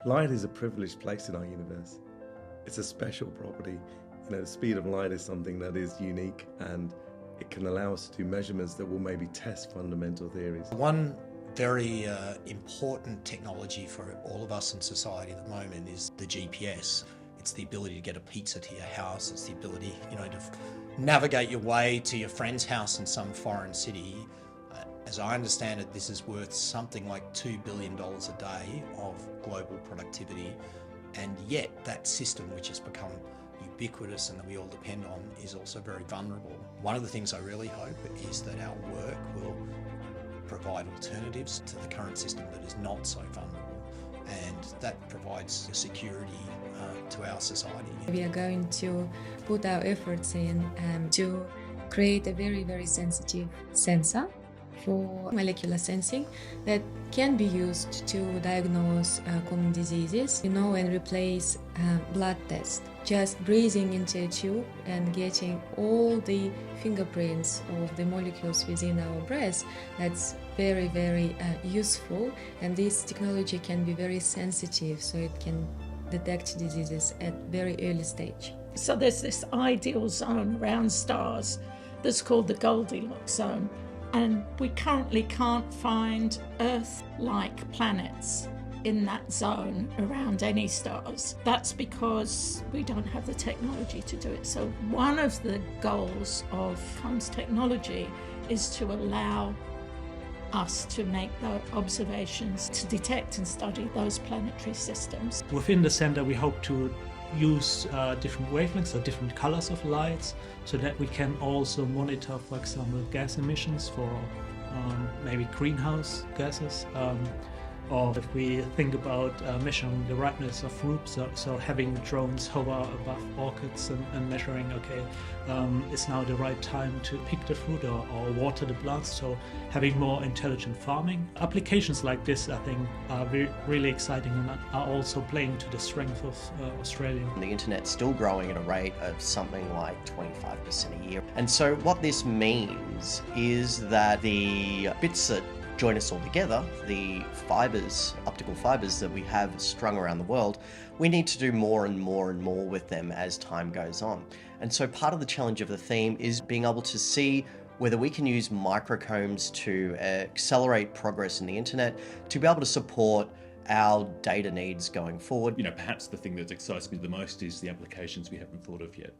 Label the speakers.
Speaker 1: Light is a privileged place in our universe. It's a special property. The speed of light is something that is unique, and it can allow us to do measurements that will maybe test fundamental theories.
Speaker 2: One very important technology for all of us in society at the moment is the GPS. It's the ability to get a pizza to your house. It's the ability, to navigate your way to your friend's house in some foreign city. As I understand it, this is worth something like $2 billion a day of global productivity, and yet that system, which has become ubiquitous and that we all depend on, is also very vulnerable. One of the things I really hope is that our work will provide alternatives to the current system that is not so vulnerable, and that provides security to our society.
Speaker 3: We are going to put our efforts in to create a very, very sensitive sensor for molecular sensing that can be used to diagnose common diseases, and replace blood tests. Just breathing into a tube and getting all the fingerprints of the molecules within our breath, that's very, very useful. And this technology can be very sensitive, so it can detect diseases at very early stage.
Speaker 4: So there's this ideal zone around stars that's called the Goldilocks zone. And we currently can't find Earth-like planets in that zone around any stars. That's because we don't have the technology to do it. So one of the goals of COMBS technology is to allow us to make the observations, to detect and study those planetary systems.
Speaker 5: Within the center, we hope to use different wavelengths or different colors of lights, so that we can also monitor, for example, gas emissions for maybe greenhouse gases, or if we think about measuring the ripeness of fruit, so having drones hover above orchids and measuring, it's now the right time to pick the fruit or water the plants, so having more intelligent farming. Applications like this, I think, are really exciting and are also playing to the strength of Australia.
Speaker 6: The internet's still growing at a rate of something like 25% a year. And so what this means is that the bits that join us all together, the fibres, optical fibres that we have strung around the world, we need to do more and more and more with them as time goes on. And so part of the challenge of the theme is being able to see whether we can use microcombs to accelerate progress in the internet, to be able to support our data needs going forward.
Speaker 7: Perhaps the thing that excites me the most is the applications we haven't thought of yet.